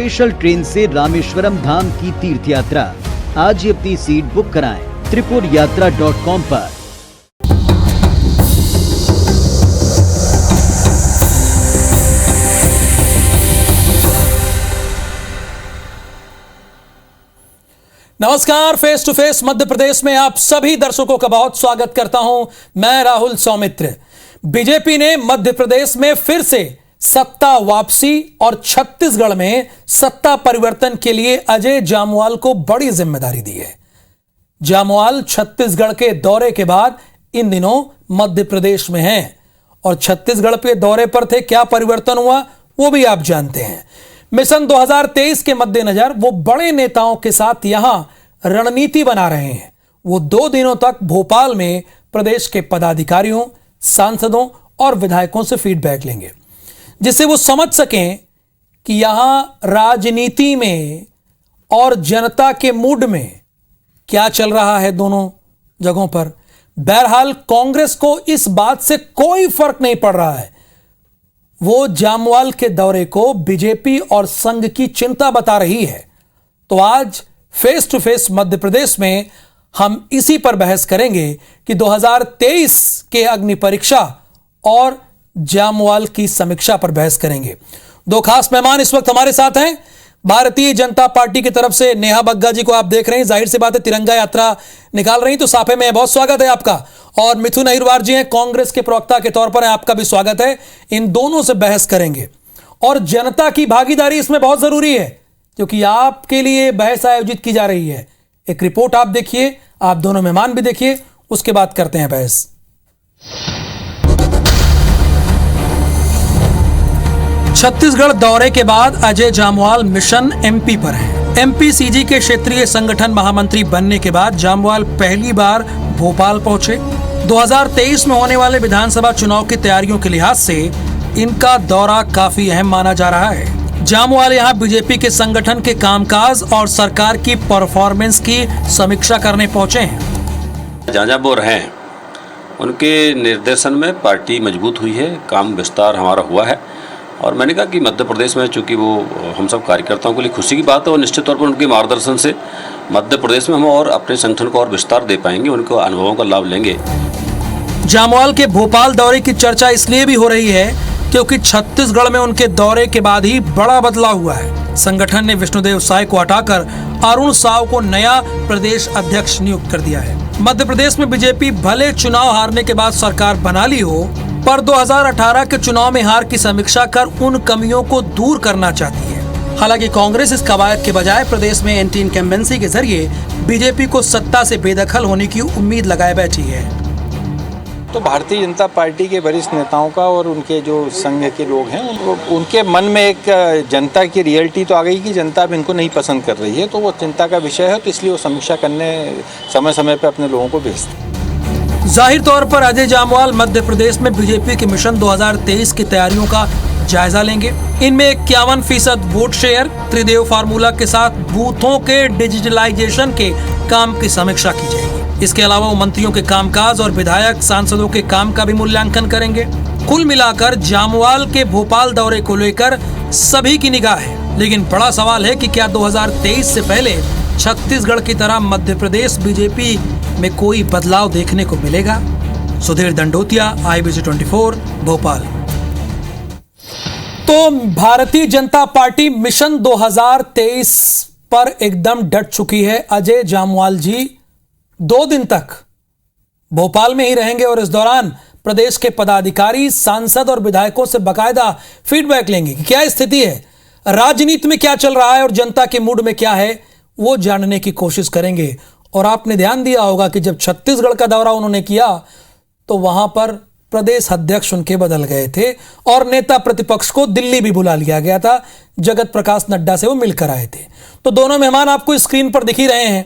Special train से रामेश्वरम धाम की तीर्थ यात्रा। आज ही अपनी सीट बुक कराएं tripurayatra.com पर। नमस्कार, face to face Madhya Pradesh में आप सभी दर्शकों का बहुत स्वागत करता हूं। मैं राहुल सौमित्र। बीजेपी ने मध्य प्रदेश में फिर से सत्ता वापसी और छत्तीसगढ़ में सत्ता परिवर्तन के लिए अजय जामवाल को बड़ी जिम्मेदारी दी है। जामवाल छत्तीसगढ़ के दौरे के बाद इन दिनों मध्य प्रदेश में हैं और छत्तीसगढ़ के दौरे पर थे। क्या परिवर्तन हुआ वो भी आप जानते हैं। मिशन 2023 के मद्देनजर वो बड़े नेताओं के साथ यहां रणनीति बना रहे हैं। वो 2 दिनों तक भोपाल में प्रदेश के पदाधिकारियों, सांसदों और विधायकों से फीडबैक लेंगे, जिससे वो समझ सकें कि यहां राजनीति में और जनता के मूड में क्या चल रहा है दोनों जगहों पर। बहरहाल कांग्रेस को इस बात से कोई फर्क नहीं पड़ रहा है। वो जामवाल के दौरे को बीजेपी और संघ की चिंता बता रही है। तो आज face to face Madhya Pradesh में हम इसी पर बहस करेंगे कि 2023 के अग्नि परीक्षा और जामवाल की समीक्षा पर बहस करेंगे। 2 खास मेहमान इस वक्त हमारे साथ हैं। भारतीय जनता पार्टी की तरफ से नेहा बग्गा जी को आप देख रहे हैं, जाहिर सी बात है तिरंगा यात्रा निकाल रही तो साफे में बहुत स्वागत है आपका। और मिथुन अहिरवार जी हैं, कांग्रेस के प्रवक्ता के तौर पर, आपका भी स्वागत है। इन दोनों से बहस करेंगे और जनता की भागीदारी इसमें बहुत जरूरी है, क्योंकि आपके लिए बहस आयोजित की जा रही है। एक रिपोर्ट आप देखिए, आप दोनों मेहमान भी देखिए, उसके बाद करते हैं बहस। छत्तीसगढ़ दौरे के बाद अजय जामवाल मिशन एमपी पर हैं। एमपी सीजी के क्षेत्रीय संगठन महामंत्री बनने के बाद जामवाल पहली बार भोपाल पहुंचे। 2023 में होने वाले विधानसभा चुनाव की तैयारियों के लिहाज से इनका दौरा काफी अहम माना जा रहा है। जामवाल यहां बीजेपी के संगठन के कामकाज और सरकार की परफॉर्मेंस की समीक्षा करने पहुंचे हैं। जहाँ वो हैं उनके निर्देशन में पार्टी मजबूत हुई है, काम विस्तार हमारा हुआ है। और मैंने कहा कि मध्य प्रदेश में चूँकि वो हम सब कार्यकर्ताओं के लिए खुशी की बात है और निश्चित तौर पर उनके मार्गदर्शन से मध्य प्रदेश में हम और अपने संगठन को और विस्तार दे पाएंगे, उनके अनुभवों का लाभ लेंगे। जामवाल के भोपाल दौरे की चर्चा इसलिए भी हो रही है क्योंकि छत्तीसगढ़ में उनके दौरे के बाद ही बड़ा बदलाव हुआ है। संगठन ने विष्णुदेव साय को हटाकर अरुण साव को नया प्रदेश अध्यक्ष नियुक्त कर दिया है। मध्य प्रदेश में बीजेपी भले चुनाव हारने के बाद सरकार बना ली हो, पर 2018 के चुनाव में हार की समीक्षा कर उन कमियों को दूर करना चाहती है। हालांकि कांग्रेस इस कवायद के बजाय प्रदेश में एंटी इनकम्बेंसी के जरिए बीजेपी को सत्ता से बेदखल होने की उम्मीद लगाए बैठी है। तो भारतीय जनता पार्टी के वरिष्ठ नेताओं का और उनके जो संघ के लोग हैं, उनके मन में एक जनता की रियलिटी तो आ गई कि जनता अब इनको नहीं पसंद कर रही है, तो वो चिंता का विषय है। तो इसलिए वो समीक्षा करने समय समय पर अपने लोगों को भेजते हैं। जाहिर तौर पर अजय जामवाल मध्य प्रदेश में बीजेपी के मिशन 2023 की तैयारियों का जायजा लेंगे। इनमें 51% वोट शेयर, त्रिदेव फार्मूला के साथ बूथों के डिजिटलाइजेशन के काम की समीक्षा की जाएगी। इसके अलावा वो मंत्रियों के कामकाज और विधायक सांसदों के काम का भी मूल्यांकन करेंगे। कुल मिलाकर जामवाल के भोपाल दौरे को लेकर सभी की निगाह है, लेकिन बड़ा सवाल है कि क्या 2023 से पहले छत्तीसगढ़ की तरह मध्य प्रदेश बीजेपी में कोई बदलाव देखने को मिलेगा। सुधीर दंडोतिया, IBC 24, भोपाल। तो भारतीय जनता पार्टी मिशन 2023 पर एकदम डट चुकी है। अजय जामवाल जी 2 दिन तक भोपाल में ही रहेंगे और इस दौरान प्रदेश के पदाधिकारी, सांसद और विधायकों से बाकायदा फीडबैक लेंगे कि क्या स्थिति है, राजनीति में क्या चल रहा है और जनता के मूड में क्या है, वो जानने की कोशिश करेंगे। और आपने ध्यान दिया होगा कि जब छत्तीसगढ़ का दौरा उन्होंने किया तो वहां पर प्रदेश अध्यक्ष उनके बदल गए थे और नेता प्रतिपक्ष को दिल्ली भी बुला लिया गया था। जगत प्रकाश नड्डा से वो मिलकर आए थे। तो दोनों मेहमान आपको स्क्रीन पर दिख ही रहे हैं।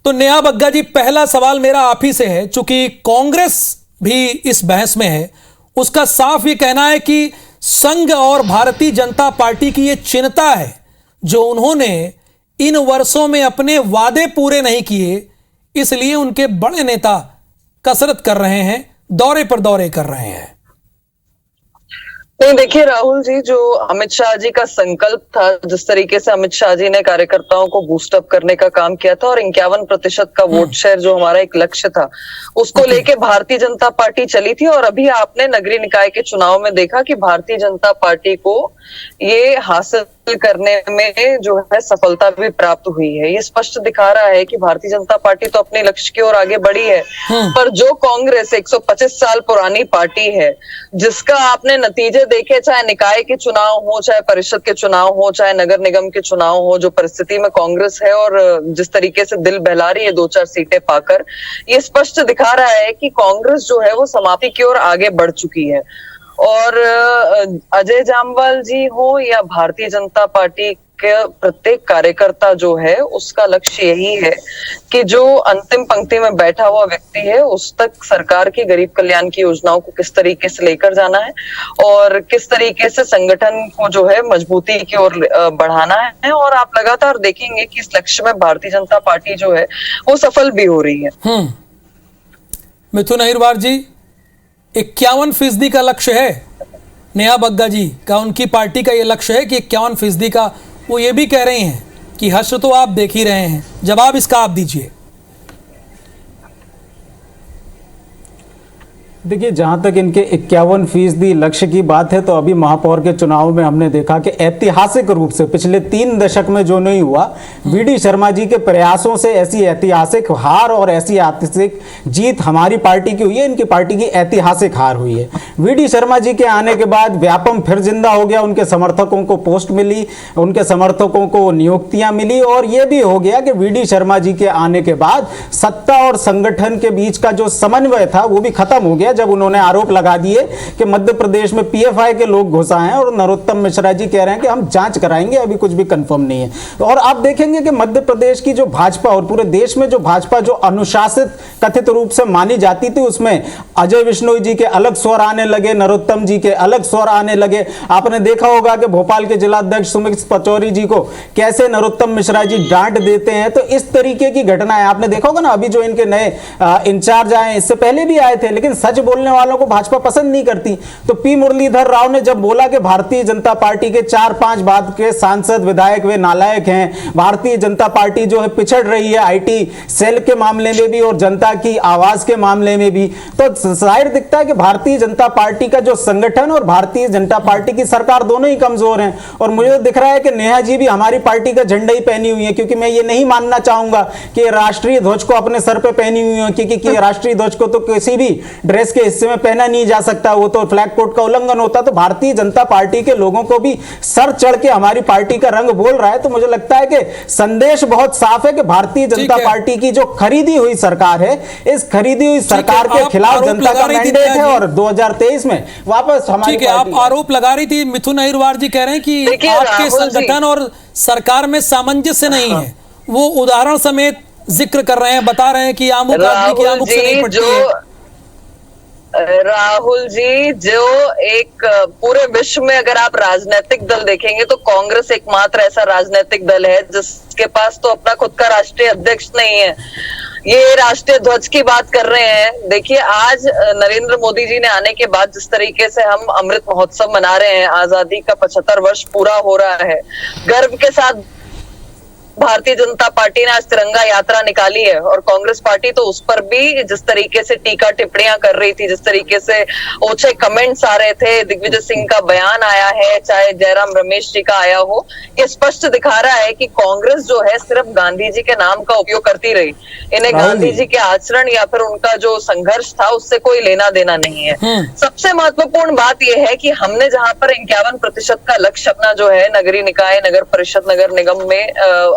तो नेहा बग्गा जी, पहला सवाल मेरा आप ही से है। चूंकि कांग्रेस भी इस बहस में है, उसका साफ ये कहना है कि संघ और भारतीय जनता पार्टी की ये चिंता है जो उन्होंने इन वर्षों में अपने वादे पूरे नहीं किए, इसलिए उनके बड़े नेता कसरत कर रहे हैं, दौरे पर दौरे कर रहे हैं। नहीं, देखिए राहुल जी, जो अमित शाह जी का संकल्प था, जिस तरीके से अमित शाह जी ने कार्यकर्ताओं को बूस्ट अप करने का काम किया था और 51% का वोट शेयर जो हमारा एक लक्ष्य था, उसको लेके भारतीय जनता पार्टी चली थी। और अभी आपने नगरीय निकाय के चुनाव में देखा कि भारतीय जनता पार्टी को ये हासिल करने में जो है सफलता भी प्राप्त हुई है। ये स्पष्ट दिखा रहा है कि भारतीय जनता पार्टी तो अपने लक्ष्य की ओर आगे बढ़ी है, पर जो कांग्रेस 125 साल पुरानी पार्टी है, जिसका आपने नतीजे देखे, चाहे निकाय के चुनाव हो, चाहे परिषद के चुनाव हो, चाहे नगर निगम के चुनाव हो, जो परिस्थिति में कांग्रेस है और जिस तरीके से दिल बहला रही है 2-4 सीटें पाकर, ये स्पष्ट दिखा रहा है कि कांग्रेस जो है वो समाप्ति की ओर आगे बढ़ चुकी है। और अजय जामवाल जी हो या भारतीय जनता पार्टी के प्रत्येक कार्यकर्ता जो है, उसका लक्ष्य यही है कि जो अंतिम पंक्ति में बैठा हुआ व्यक्ति है, उस तक सरकार की गरीब कल्याण की योजनाओं को किस तरीके से लेकर जाना है और किस तरीके से संगठन को जो है मजबूती की ओर बढ़ाना है। और आप लगातार देखेंगे कि इस लक्ष्य में भारतीय जनता पार्टी जो है वो सफल भी हो रही है। मिथुन अहिरवार जी, 51% का लक्ष्य है नेहा बग्गा जी का, उनकी पार्टी का ये लक्ष्य है कि 51% का। वो ये भी कह रही हैं कि हश्र तो आप देख ही रहे हैं, जवाब इसका आप दीजिए। देखिए, जहां तक इनके 51% लक्ष्य की बात है, तो अभी महापौर के चुनाव में हमने देखा कि ऐतिहासिक रूप से पिछले 3 दशक में जो नहीं हुआ, वीडी शर्मा जी के प्रयासों से ऐसी ऐतिहासिक हार और ऐसी ऐतिहासिक जीत हमारी पार्टी की हुई है। इनकी पार्टी की ऐतिहासिक हार हुई है। वीडी शर्मा जी के आने के बाद व्यापम फिर जिंदा हो गया, उनके समर्थकों को पोस्ट मिली, उनके समर्थकों को नियुक्तियां मिली, और यह भी हो गया कि वीडी शर्मा जी के आने के बाद सत्ता और संगठन के बीच का जो समन्वय था वो भी खत्म हो गया, जब उन्होंने आरोप लगा दिए कि मध्य प्रदेश में पीएफआई के लोग घुस आए हैं और नरोत्तम मिश्रा जी कह रहे हैं कि हम जांच कराएंगे, अभी कुछ भी कंफर्म नहीं है। और आप देखेंगे कि मध्य प्रदेश की जो भाजपा और पूरे देश में जो भाजपा जो अनुशासित कथित रूप से मानी जाती थी, उसमें अजय विश्नोई जी के अलग स्वर आने लगे, नरोत्तम जी के अलग स्वर आने लगे। आपने देखा होगा कि भोपाल के जिलाध्यक्ष सुमित पचौरी जी को कैसे नरोत्तम मिश्रा जी डांट देते हैं। तो इस तरीके की घटनाएं आपने देखा होगा ना। अभी जो इनके नए इंचार्ज आए, इससे पहले भी आए थे, लेकिन सच बोलने वालों को भाजपा पसंद नहीं करती। तो पी मुरलीधर राव ने जब बोला कि भारतीय जनता पार्टी के 4-5 बाद के सांसद विधायक वे नालायक हैं, भारतीय जनता पार्टी जो है पिछड़ रही है आईटी सेल के मामले में भी और जनता की आवाज के मामले में भी, तो जाहिर दिखता है कि भारतीय जनता पार्टी का जो संगठन और भारतीय जनता पार्टी की सरकार दोनों ही कमजोर हैं। और मुझे दिख रहा है कि नेहा जी भी हमारी पार्टी का झंडा ही पहनी हुई है, क्योंकि मैं ये नहीं मानना चाहूंगा कि राष्ट्रीय ध्वज को अपने सर पे पहनी हुई है, क्योंकि राष्ट्रीय ध्वज को तो किसी भी ड्रेस के हिस्से में पहना नहीं जा सकता, वो तो फ्लैग कोड का उल्लंघन होता। तो भारतीय जनता पार्टी के लोगों को भी सर चढ़ के हमारी पार्टी का रंग बोल रहा है। तो मुझे लगता है कि संदेश बहुत साफ है कि भारतीय जनता पार्टी की जो खरीदी हुई सरकार है, इस खरीदी हुई सरकार के खिलाफ जनता का मैंडेट है और 2023 में वापस हमारी ठीक है। आप आरोप लगा रही थी, मिथुन अहिरवार जी कह रहे हैं कि आपके संगठन और सरकार में सामंजस्य नहीं है। वो उदाहरण समेत जिक्र कर रहे हैं, बता रहे हैं कि आमुक आदमी की आमुक से नहीं पड़ती है। राहुल जी, जो एक पूरे विश्व में अगर आप राजनीतिक दल देखेंगे तो कांग्रेस एकमात्र ऐसा राजनीतिक दल है जिसके पास तो अपना खुद का राष्ट्रीय अध्यक्ष नहीं है। ये राष्ट्रीय ध्वज की बात कर रहे हैं। देखिए, आज नरेंद्र मोदी जी ने आने के बाद जिस तरीके से हम अमृत महोत्सव मना रहे हैं, आजादी का 75 वर्ष पूरा हो रहा है, गर्व के साथ भारतीय जनता पार्टी ने आज तिरंगा यात्रा निकाली है और कांग्रेस पार्टी तो उस पर भी जिस तरीके से टीका टिप्पणियां कर रही थी, जिस तरीके से ओछे कमेंट्स आ रहे थे, दिग्विजय सिंह का बयान आया है, चाहे जयराम रमेश जी का आया हो, ये स्पष्ट दिखा रहा है कि कांग्रेस जो है सिर्फ गांधी जी के नाम का उपयोग करती रही। इन्हें गांधी जी के आचरण या फिर उनका जो संघर्ष था उससे कोई लेना देना नहीं है। सबसे महत्वपूर्ण बात यह है कि हमने जहां पर 51% का लक्ष्य अपना जो है नगरीय निकाय, नगर परिषद, नगर निगम में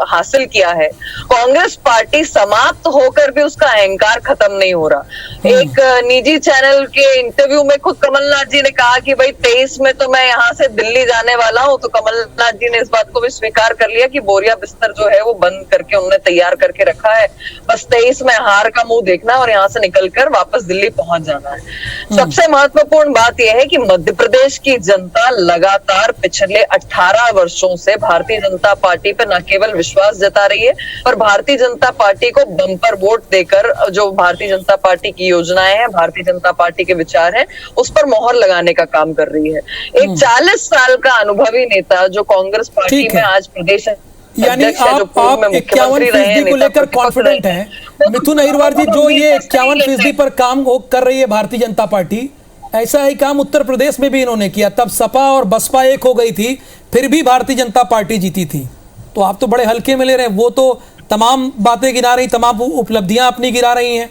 हासिल किया है, कांग्रेस पार्टी समाप्त होकर भी उसका अहंकार खत्म नहीं हो रहा। एक निजी चैनल के इंटरव्यू में खुद कमलनाथ जी ने कहा कि भाई 23 में तो मैं यहाँ से दिल्ली जाने वाला हूँ। तो कमलनाथ जी ने इस बात को भी स्वीकार कर लिया कि बोरिया बिस्तर जो है वो बंद करके उन्होंने तैयार करके रखा है, बस 23 में हार का मुंह देखना और यहाँ से निकलकर वापस दिल्ली पहुंच जाना है। सबसे महत्वपूर्ण बात यह है कि मध्य प्रदेश की जनता लगातार पिछले 18 वर्षों से भारतीय जनता पार्टी पर न केवल विश्वास विश्वास जता रही है और भारतीय जनता पार्टी को बम्पर वोट देकर जो भारतीय जनता पार्टी की योजनाएं हैं, भारतीय जनता पार्टी के विचार हैं, उस पर मोहर लगाने का काम कर रही है। एक 40 साल का अनुभवी नेता जो कांग्रेस पार्टी में आज प्रदेश यानी आप 51% को लेकर कॉन्फिडेंट हैं। मिथुन अहिरवार जी, जो ये 51% पर काम कर रही है भारतीय जनता पार्टी, ऐसा ही काम उत्तर प्रदेश में भी इन्होंने किया। तब सपा और बसपा एक हो गई थी, फिर भी भारतीय जनता पार्टी जीती थी। तो आप तो बड़े हल्के में ले रहे हैं, वो तो तमाम बातें गिरा रही, तमाम उपलब्धियां अपनी गिरा रही हैं।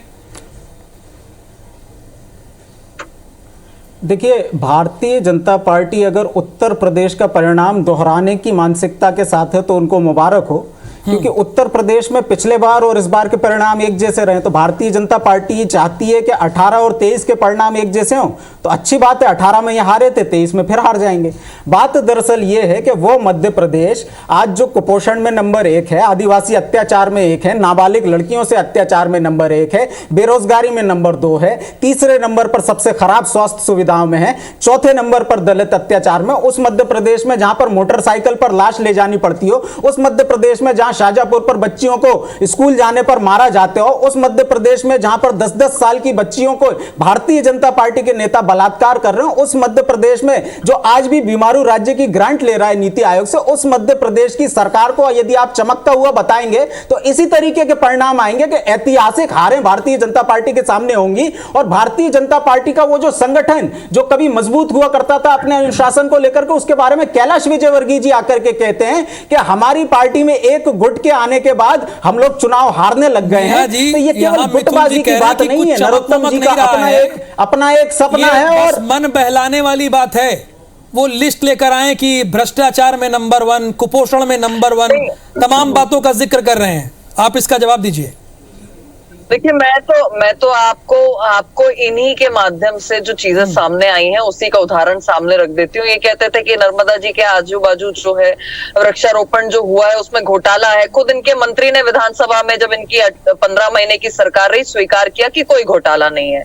देखिए, भारतीय जनता पार्टी अगर उत्तर प्रदेश का परिणाम दोहराने की मानसिकता के साथ है तो उनको मुबारक हो, क्योंकि उत्तर प्रदेश में पिछले बार और इस बार के परिणाम एक जैसे रहे। तो भारतीय जनता पार्टी ये चाहती है कि 18 और 23 के परिणाम एक जैसे हों, तो अच्छी बात है। 18 में ये हारे थे, 23 में फिर हार जाएंगे। बात दरअसल ये है कि वो मध्य प्रदेश आज जो कुपोषण में नंबर 1 है, आदिवासी अत्याचार में 1 है, नाबालिग लड़कियों से अत्याचार में नंबर 1 है, बेरोजगारी में नंबर 2 है, तीसरे नंबर पर सबसे खराब स्वास्थ्य सुविधाओं में है, चौथे नंबर पर दलित अत्याचार में, उस मध्य प्रदेश में जहां पर मोटरसाइकिल पर लाश ले जानी पड़ती हो, उस मध्य प्रदेश में जहां शाहजहांपुर पर बच्चियों को स्कूल जाने पर मारा जाते हो, उस मध्य प्रदेश में जहां पर 10-10 साल की बच्चियों को भारतीय जनता पार्टी के नेता बलात्कार कर रहे हो, उस मध्य प्रदेश में जो आज भी बीमारू राज्य की ग्रांट ले रहा है नीति आयोग से, उस मध्य प्रदेश की सरकार को यदि आप चमकता हुआ बताएंगे तो इसी तरीके के परिणाम आएंगे कि ऐतिहासिक हारें भारतीय जनता पार्टी के सामने होंगी। और भारतीय जनता पार्टी का वो जो संगठन जो कभी मजबूत हुआ करता था अपने अनुशासन को लेकर के, उसके बारे में कैलाश विजयवर्गीय जी आकर के कहते हैं कि हमारी पार्टी में एक गुट के आने के बाद हम लोग चुनाव हारने लग गए हैं। तो ये केवल गुटबाजी की बात नहीं है, नरोत्तम जी का अपना एक सपना है और मन बहलाने वाली बात है। वो लिस्ट लेकर आए कि भ्रष्टाचार में नंबर 1, कुपोषण में नंबर 1, तमाम बातों का जिक्र कर रहे हैं। आप इसका जवाब दीजिए। देखिए, मैं तो आपको इन्हीं के माध्यम से जो चीजें सामने आई हैं उसी का उदाहरण सामने रख देती हूँ। ये कहते थे कि नर्मदा जी के आजू बाजू जो है वृक्षारोपण जो हुआ है उसमें घोटाला है। खुद इनके मंत्री ने विधानसभा में जब इनकी 15 महीने की सरकार रही स्वीकार किया कि कोई घोटाला नहीं है।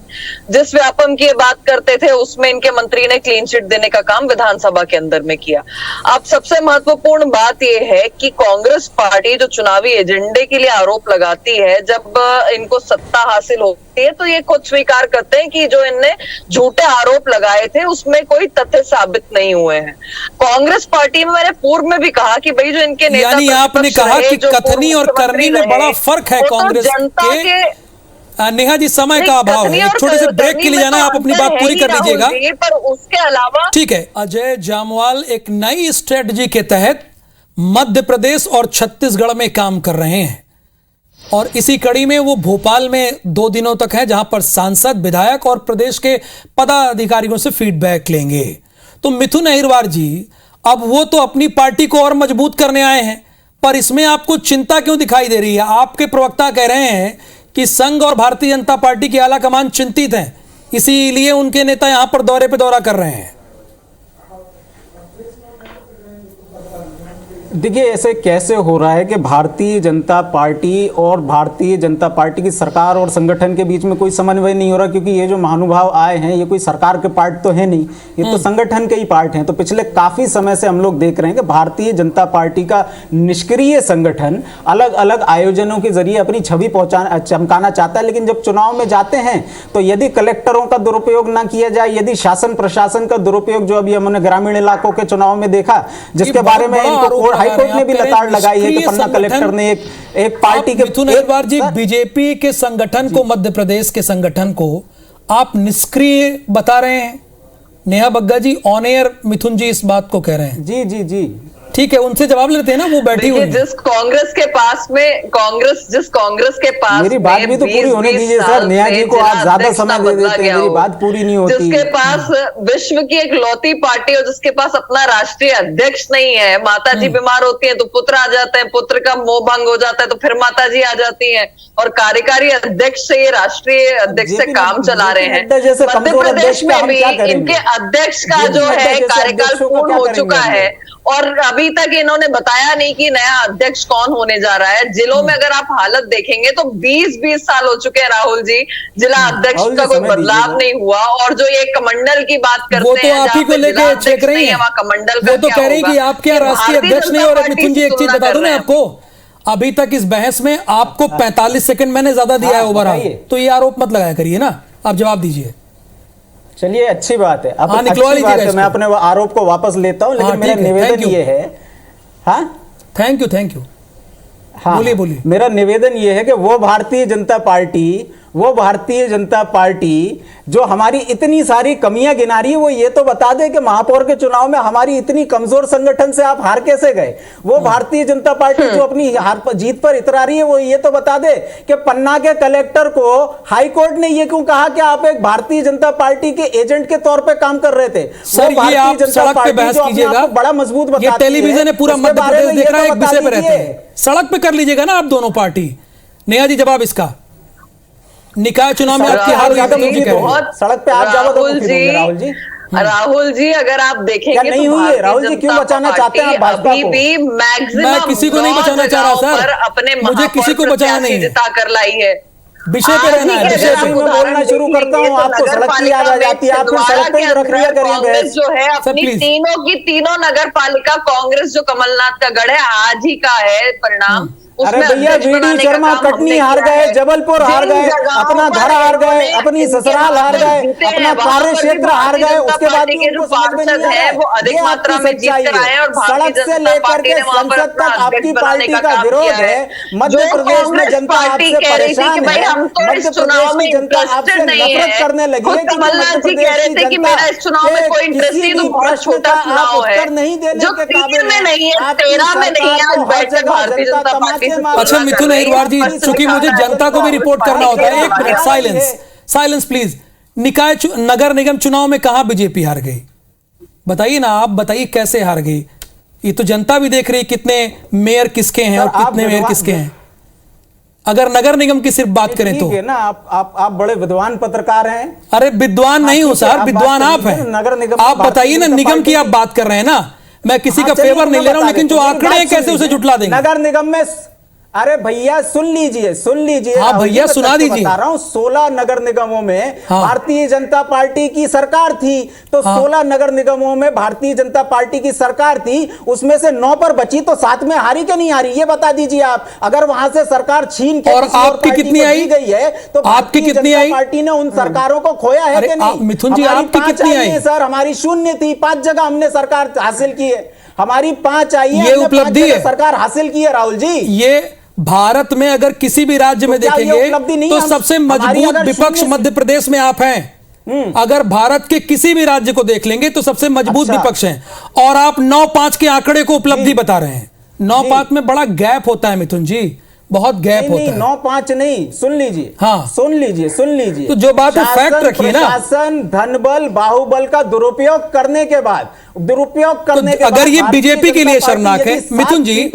जिस व्यापम की बात करते थे उसमें इनके मंत्री ने क्लीन चिट देने का काम विधानसभा के अंदर में किया। अब सबसे महत्वपूर्ण बात यह है कि कांग्रेस पार्टी जो चुनावी एजेंडे के लिए आरोप लगाती है, जब इनको सत्ता हासिल होती है तो ये खुद स्वीकार करते हैं कि जो इनने झूठे आरोप लगाए थे उसमें कोई तथ्य साबित नहीं हुए हैं। कांग्रेस पार्टी में मैंने पूर्व में भी कहा कि भाई जो इनके नेता, यानी आपने कहा कि कथनी और करनी में बड़ा फर्क है कांग्रेस के। नेहा जी, समय का अभाव है, एक छोटे से ब्रेक के लिए जाना है, आप अपनी बात पूरी कर लीजिएगा। पर उसके अलावा ठीक है। अजय जामवाल एक नई स्ट्रेटजी के तहत मध्य प्रदेश और छत्तीसगढ़ में काम कर रहे हैं और इसी कड़ी में वो भोपाल में 2 दिनों तक है, जहां पर सांसद, विधायक और प्रदेश के पदाधिकारियों से फीडबैक लेंगे। तो मिथुन अहिरवार जी, अब वो तो अपनी पार्टी को और मजबूत करने आए हैं, पर इसमें आपको चिंता क्यों दिखाई दे रही है? आपके प्रवक्ता कह रहे हैं कि संघ और भारतीय जनता पार्टी की आला कमान चिंतित हैं, इसीलिए उनके नेता यहां पर दौरे पे दौरा कर रहे हैं। देखिए, ऐसे कैसे हो रहा है कि भारतीय जनता पार्टी और भारतीय जनता पार्टी की सरकार और संगठन के बीच में कोई समन्वय नहीं हो रहा? क्योंकि ये जो महानुभाव आए हैं ये कोई सरकार के पार्ट तो है नहीं, ये तो संगठन के ही पार्ट हैं। तो पिछले काफी समय से हम लोग देख रहे हैं कि भारतीय जनता पार्टी का निष्क्रिय संगठन अलग अलग आयोजनों के जरिए अपनी छवि चमकाना चाहता है, लेकिन जब चुनाव में जाते हैं तो यदि कलेक्टरों का दुरुपयोग ना किया जाए, यदि शासन प्रशासन का दुरुपयोग जो अभी हमने ग्रामीण इलाकों के चुनाव में देखा, जिसके बारे में इनको हाईकोर्ट ने भी लताड़ लगाई है कि पन्ना कलेक्टर ने एक पार्टी के मिथुन अहिरवार जी, बीजेपी के संगठन को, मध्य प्रदेश के संगठन को आप निष्क्रिय बता रहे हैं। नेहा बग्गा जी ऑन एयर मिथुन जी इस बात को कह रहे हैं। जी जी जी, ठीक है, उनसे जवाब लेते हैं ना, वो बैठी हुई है। जिस कांग्रेस के पास मेरी बात भी तो पूरी होने दीजिए सर। नेहा जी को आप ज्यादा समय दे देते हैं, मेरी बात पूरी नहीं होती। जिसके पास विश्व की एक लौती पार्टी हो, जिसके पास अपना राष्ट्रीय अध्यक्ष नहीं है, माता जी बीमार होती हैं तो पुत्र आ जाते हैं, पुत्र का मोह भंग हो जाता है तो फिर माता जी आ जाती हैं, और कार्यकारी अध्यक्ष से ये राष्ट्रीय अध्यक्ष से काम चला रहे हैं। मध्य प्रदेश में भी इनके अध्यक्ष का जो है कार्यकाल पूर्ण हो चुका है और अभी तक इन्होंने बताया नहीं कि नया अध्यक्ष कौन होने जा रहा है। जिलों में अगर आप हालत देखेंगे तो 20-20 साल हो चुके हैं राहुल जी, जिला अध्यक्ष का कोई बदलाव नहीं हुआ। और जो ये कमंडल की बात करते हैं, आप ही को लेके चेक रही है, कमंडल वो तो कह रही कि आप क्या राष्ट्रीय अध्यक्ष नहीं। और मिथुन जी एक चीज बता दूं मैं आपको, अभी तक इस बहस में आपको 45 सेकंड मैंने ज्यादा दिया है ओवरऑल, तो ये आरोप मत लगाया करिए ना, आप जवाब दीजिए। चलिए अच्छी बात है, अब निकलवा अच्छी बात लीजिएगा है, मैं अपने आरोप को वापस लेता हूं, लेकिन मेरा निवेदन ये है। हाँ, थैंक यू। हाँ, बोलिए। मेरा निवेदन ये है कि वो भारतीय जनता पार्टी जो हमारी इतनी सारी कमियां गिना रही है, वो ये तो बता दे कि महापौर के चुनाव में हमारी इतनी कमजोर संगठन से आप हार कैसे गए। वो भारतीय जनता पार्टी जो अपनी जीत पर इतरा रही है, वो ये तो बता दे कि पन्ना के कलेक्टर को हाई कोर्ट ने ये क्यों कहा कि आप एक भारतीय जनता पार्टी के एजेंट के तौर पर काम कर रहे थे। सर, ये आप सड़क पे बहस कीजिएगा, बड़ा मजबूत बताती है, टेलीविजन है पूरा मध्य प्रदेश देख रहा है, एक विषय पे रहते हैं, सड़क पे कर लीजिएगा ना आप दोनों पार्टी। नेहा जी जवाब इसका, निकाय चुनाव में आपकी हार हुई सड़क पे आप जाओ। राहुल जी अगर आप देखेंगे नहीं हुई है, राहुल जी क्यों बचाना चाहते हैं भाजपा को? भी मैक्सिमम मैं किसी को नहीं बचाना चाह रहा सर, अपने मुझे किसी को बचाना नहीं है, जिता कर लाई है। विषय पे रहना है, विषय पे बोलना शुरू करता हूँ, आपको सड़क की याद आ जाती है, आप सड़क पे प्रक्रिया करेंगे। जो है अपनी तीनों नगर पालिका कांग्रेस जो कमलनाथ का गढ़ है, आज ही का है परिणाम। अरे भैया, वीडी शर्मा कटनी हार गए, जबलपुर हार गए, अपना घर हार गए, अपनी ससुराल हार गए, अपना कार्य क्षेत्र हार गए, उसके बाद के जो पार्षद है वो अधिक मात्रा में जीत कर आए और सड़क से लेकर के संसद तक आपकी पार्टी का विरोध है। मध्य प्रदेश में जनता आपसे परेशान है, मध्य प्रदेश में जनता आपसे नफरत करने लगी है। कमलनाथ जी कह रहे थे कि मेरा इस चुनाव में कोई इंटरेस्ट नहीं, तो बहुत छोटा चुनाव है जो 3 में नहीं है, 13 में नहीं है। आज बैठक भारतीय जनता पार्टी। अच्छा मिथुन अहिरवार जी, चूंकि मुझे जनता को भी रिपोर्ट करना होता है, 1 मिनट साइलेंस प्लीज। निकाय नगर निगम चुनाव में कहां बीजेपी हार गई, बताइए ना, आप बताइए कैसे हार गई। ये तो जनता भी देख रही है कितने मेयर किसके हैं और कितने मेयर किसके हैं। अगर नगर निगम की सिर्फ बात करें तो ना, आप बड़े विद्वान पत्रकार हैं। अरे विद्वान नहीं हूं सर, विद्वान आप हैं। नगर निगम आप बताइए ना, निगम की आप बात कर रहे हैं ना, मैं किसी का फेवर नहीं ले रहा हूं, लेकिन जो आंकड़े हैं कैसे उसे जुटला देंगे। नगर निगम में, अरे भैया सुन लीजिए। हाँ भैया सुना दीजिए। बता रहा हूं, 16 नगर निगमों में भारतीय जनता पार्टी की सरकार थी, तो 16 नगर निगमों में भारतीय जनता पार्टी की सरकार थी, उसमें से 9 पर बची, तो 7 में हारी क्या नहीं हारी, ये बता दीजिए आप। अगर वहां से सरकार छीन के और आपकी कितनी आई गई है, तो आपकी कितनी आई? पार्टी ने उन सरकारों को खोया है कि नहीं? मिथुन जी आपकी कितनी आई? सर हमारी 0 थी, 5 जगह हमने सरकार हासिल की है, हमारी 5 आई है, ये उपलब्धि है, सरकार हासिल की है। राहुल जी, ये भारत में अगर किसी भी राज्य में देखेंगे तो सबसे मजबूत विपक्ष मध्य प्रदेश में आप हैं। अगर भारत के किसी भी राज्य को देख लेंगे तो सबसे मजबूत विपक्ष हैं, और आप 9-5 के आंकड़े को उपलब्धि बता रहे हैं। 9-5 में बड़ा गैप होता है मिथुन जी, बहुत गैप होता है। 9-5 नहीं, सुन लीजिए, हाँ सुन लीजिए। तो जो बात है फैक्ट रखिए ना। शासन धनबल बाहुबल का दुरुपयोग करने के बाद अगर ये बीजेपी के लिए शर्मनाक है मिथुन जी,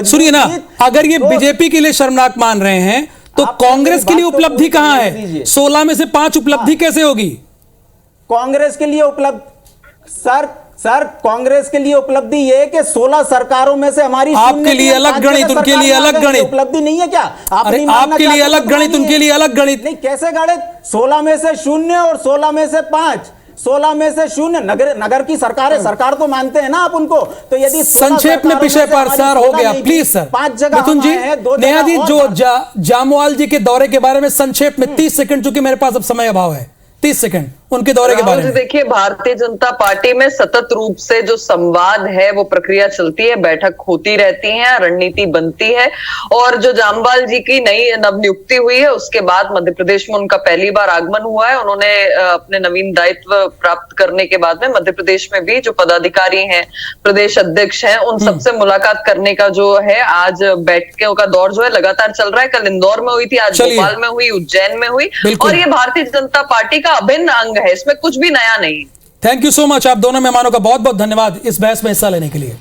सुनिए ना, अगर ये बीजेपी के लिए शर्मनाक मान रहे हैं तो कांग्रेस के लिए उपलब्धि कहां है? 16 में से 5 उपलब्धि कैसे होगी कांग्रेस के लिए उपलब्ध? सर कांग्रेस के लिए उपलब्धि ये है कि 16 सरकारों में से हमारी, आपके लिए अलग गणित, उनके लिए अलग गणित। उपलब्धि नहीं है क्या? अरे आपके लिए अलग गणित, उनके लिए अलग गणित। नहीं, कैसे गणित? 16 में से 0 और 16 में से 5, 16 में से 0। नगर की सरकार है, सरकार तो मानते हैं ना आप उनको। तो यदि संक्षेप में विषय पर सर हो गया प्लीज सर। 5 जगह मिथुन जी, नेहा जी, जो जामवाल जी के दौरे के बारे में संक्षेप में 30 सेकंड, चूंकि मेरे पास अब समय अभाव है, 30 सेकंड उनके दौरे के बारे में। देखिए, भारतीय जनता पार्टी में सतत रूप से जो संवाद है वो प्रक्रिया चलती है, बैठक होती रहती है, रणनीति बनती है। और जो जामवाल जी की नई नवनियुक्ति हुई है उसके बाद मध्य प्रदेश में उनका पहली बार आगमन हुआ है। उन्होंने अपने नवीन दायित्व प्राप्त करने के बाद में मध्य प्रदेश में भी जो पदाधिकारी हैं, प्रदेश अध्यक्ष हैं, उन सबसे मुलाकात करने का जो है आज बैठकों का दौर जो है लगातार चल रहा है। कल इंदौर में हुई थी, आज भोपाल में हुई, उज्जैन में हुई, और ये भारतीय जनता पार्टी का अभिन्न अंग है, इसमें कुछ भी नया नहीं। थैंक यू सो मच, आप दोनों मेहमानों का बहुत बहुत धन्यवाद इस बहस में हिस्सा लेने के लिए।